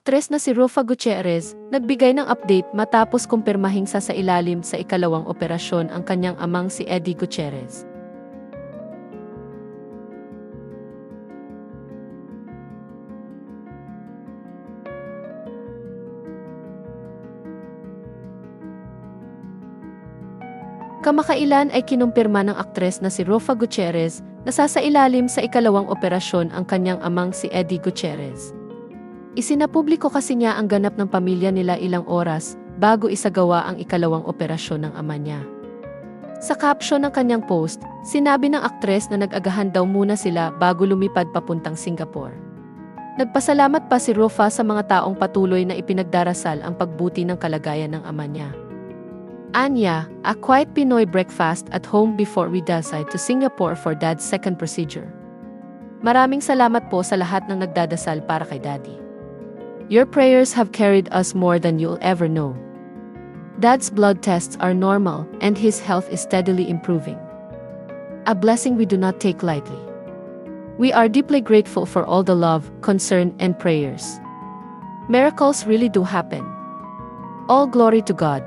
aktres na si Rufa Gutierrez, nagbigay ng update matapos kumpirmahing sasailalim sa ikalawang operasyon ang kanyang amang si Eddie Gutierrez. Kamakailan ay kinumpirma ng aktres na si Rufa Gutierrez na sasailalim sa ikalawang operasyon ang kanyang amang si Eddie Gutierrez. Isinapubliko kasi niya ang ganap ng pamilya nila ilang oras bago isagawa ang ikalawang operasyon ng ama niya. Sa caption ng kanyang post, sinabi ng aktres na nag-agahan daw muna sila bago lumipad papuntang Singapore. Nagpasalamat pa si Rufa sa mga taong patuloy na ipinagdarasal ang pagbuti ng kalagayan ng ama niya. Anya, a quiet Pinoy breakfast at home before we decide to Singapore for Dad's second procedure. Maraming salamat po sa lahat ng nagdadasal para kay Daddy. Your prayers have carried us more than you'll ever know. Dad's blood tests are normal and his health is steadily improving. A blessing we do not take lightly. We are deeply grateful for all the love, concern, and prayers. Miracles really do happen. All glory to God.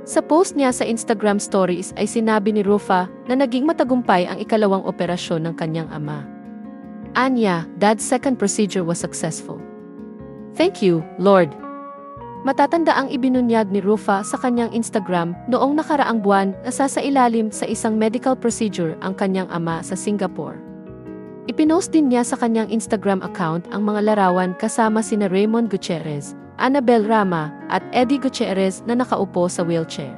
Sa post niya sa Instagram stories ay sinabi ni Rufa na naging matagumpay ang ikalawang operasyon ng kanyang ama. Anya, Dad's second procedure was successful. Thank you, Lord. Matatanda ang ibinunyag ni Rufa sa kanyang Instagram noong nakaraang buwan na sasailalim sa isang medical procedure ang kanyang ama sa Singapore. Ipinost din niya sa kanyang Instagram account ang mga larawan kasama sina Raymond Gutierrez, Annabel Rama, at Eddie Gutierrez na nakaupo sa wheelchair.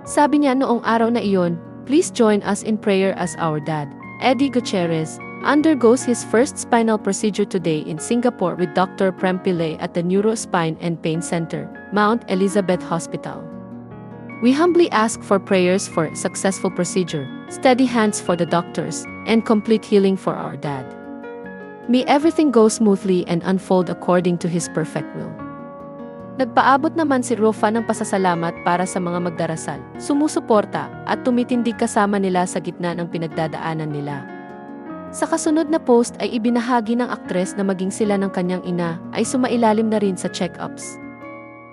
Sabi niya noong araw na iyon, "Please join us in prayer as our dad, Eddie Gutierrez, undergoes his first spinal procedure today in Singapore with Dr. Prem Pillay at the Neuro Spine and Pain Center, Mount Elizabeth Hospital. We humbly ask for prayers for a successful procedure, steady hands for the doctors, and complete healing for our dad. May everything go smoothly and unfold according to His perfect will." Nagpaabot naman si Rufa ng pasasalamat para sa mga magdarasal, sumusuporta, at tumitindig kasama nila sa gitna ng pinagdadaanan nila. Sa kasunod na post ay ibinahagi ng aktres na maging sila ng kanyang ina ay sumailalim na rin sa check-ups.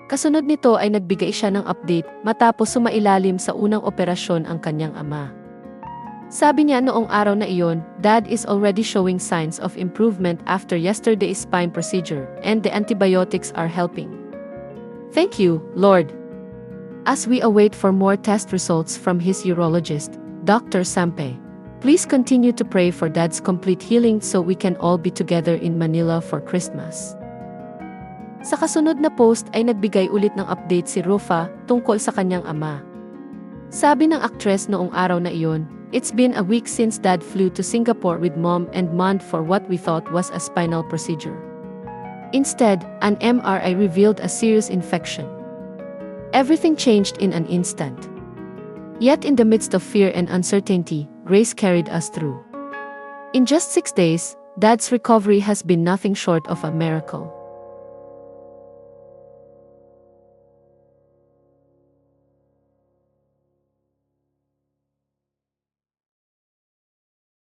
Kasunod nito ay nagbigay siya ng update matapos sumailalim sa unang operasyon ang kanyang ama. Sabi niya noong araw na iyon, "Dad is already showing signs of improvement after yesterday's spine procedure, and the antibiotics are helping. Thank you, Lord." As we await for more test results from his urologist, Dr. Sampe, please continue to pray for Dad's complete healing so we can all be together in Manila for Christmas. Sa kasunod na post ay nagbigay ulit ng update si Rufa tungkol sa kanyang ama. Sabi ng aktres noong araw na iyon, "It's been a week since Dad flew to Singapore with Mom and Mond for what we thought was a spinal procedure. Instead, an MRI revealed a serious infection. Everything changed in an instant. Yet in the midst of fear and uncertainty, grace carried us through. In just 6 days, Dad's recovery has been nothing short of a miracle."